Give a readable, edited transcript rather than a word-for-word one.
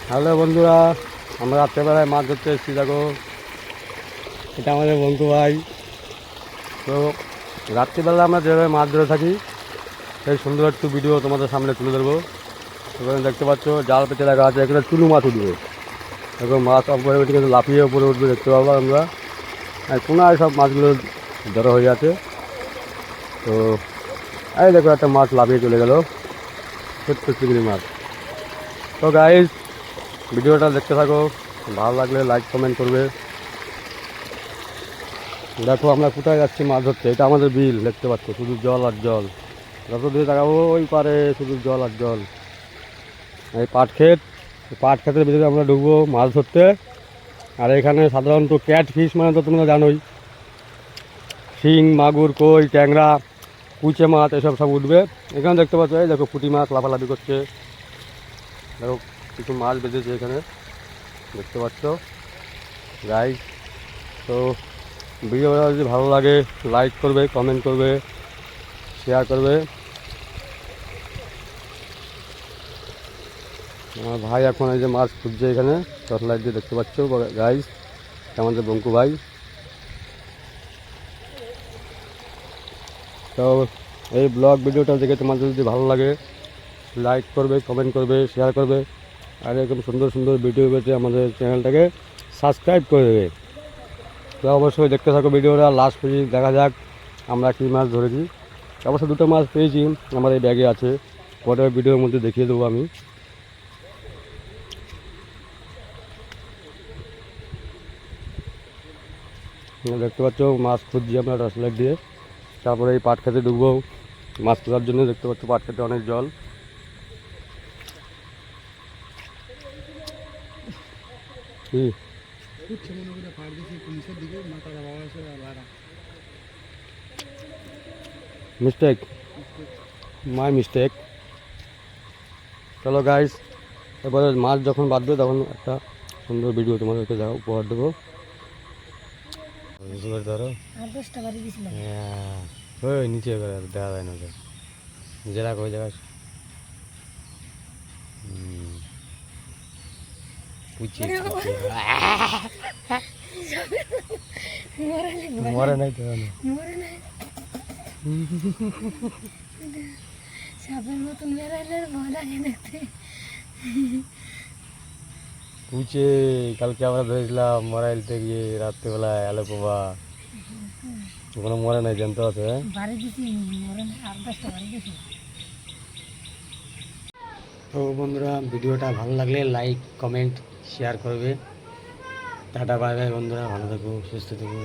Hello বন্ধুরা, আমরা রাত্রেবেলায় মাছ ধরতে এসেছি। দেখো, এটা আমাদের বন্ধু ভাই। তো রাত্রিবেলা আমরা যেভাবে মাছ ধরে থাকি সেই সুন্দর একটু ভিডিও তোমাদের সামনে তুলে ধরবো। এখানে দেখতে পাচ্ছ জাল পেতে রাখা আছে, এখানে চুনো মাছ উঠবে। দেখো মাছ অটোমেটিক লাফিয়ে উপরে উঠবে, দেখতে পাবো আমরা। আর কোনায় সব মাছগুলো ধরা হয়ে আছে। তো এই দেখো একটা মাছ লাফিয়ে চলে গেল, ছোট্ট চিংড়ি মাছ। তো গাইস, ভিডিওটা দেখতে থাকো, ভালো লাগলে লাইক কমেন্ট করবে। দেখো আমরা কোথায় যাচ্ছি মাছ ধরতে। এটা আমাদের বিল, দেখতে পাচ্ছ শুধু জল আর জল। যত দূরে তাকাবো ওই পারে শুধু জল আর জল। এই পাট ক্ষেত, পাট ক্ষেতের ভিতরে আমরা ঢুকবো মাছ ধরতে। আর এখানে সাধারণত ক্যাট ফিশ মানে তো তোমরা জানোই, শিং, মাগুর, কই, ট্যাংরা, কুচে মাছ এসব সব উঠবে। এখানে দেখতে পাচ্ছ, এই দেখো পুঁটি মাছ লাফালাফি করছে। দেখো কিছু মাছ বেঁধেছে এখানে, দেখতে পাচ্ছ গাইস। তো ভিডিওটা যদি ভালো লাগে লাইক করবে, কমেন্ট করবে, শেয়ার করবে। আমার ভাই এখন এই যে মাছ খুঁজছে এখানে টর্চ লাইট দিয়ে, দেখতে পাচ্ছ গাইস, আমাদের বঙ্কু ভাই। তো এই ব্লগ ভিডিওটা দেখে তোমাদের যদি ভালো লাগে লাইক করবে, কমেন্ট করবে, শেয়ার করবে। আর এরকম সুন্দর সুন্দর ভিডিও পেতে আমাদের চ্যানেলটাকে সাবস্ক্রাইব করে দেবে। তো অবশ্যই দেখতে থাকো ভিডিওটা লাস্ট পর্যন্ত, দেখা যাক আমরা কী মাছ ধরেছি। অবশ্য দুটো মাছ পেয়েছি, আমার এই ব্যাগে আছে, পরের ভিডিওর মধ্যে দেখিয়ে দেবো আমি। দেখতে পাচ্ছ মাছ খুঁজছি আমরা টর্চ লাইট দিয়ে। তারপরে এই পাট খেতে ঢুকবো মাছ ধরার জন্য। দেখতে পাচ্ছ পাট খেতে অনেক জল। কি মিস্টেক, মাই মিস্টেক। চলো গাইস, এবারে মাছ যখন বাঁধবে তখন একটা সুন্দর ভিডিও তোমাদেরকে উপহার দেবো। ধরো ওই নিচে দেখা যায় না, জেলা ওই জায়গায় মরে নাই তো সাপের মতন বেড়াইলে ভয় লাগে দেখতে। পুচে কালকে আমরা ধরেছিলাম মরাইলতে গিয়ে রাত্রেবেলায় আলো পাবা, কোনো মরে নাই, জানতে আছে। বাড়ি দিছি মরে না, 8-10টা বাড়ি দিছি। তো বন্ধুরা, ভিডিওটা ভালো লাগলে লাইক কমেন্ট শেয়ার করবে। টাটা বাই বাই বন্ধুরা, ভালো থেকো, সুস্থ থেকো।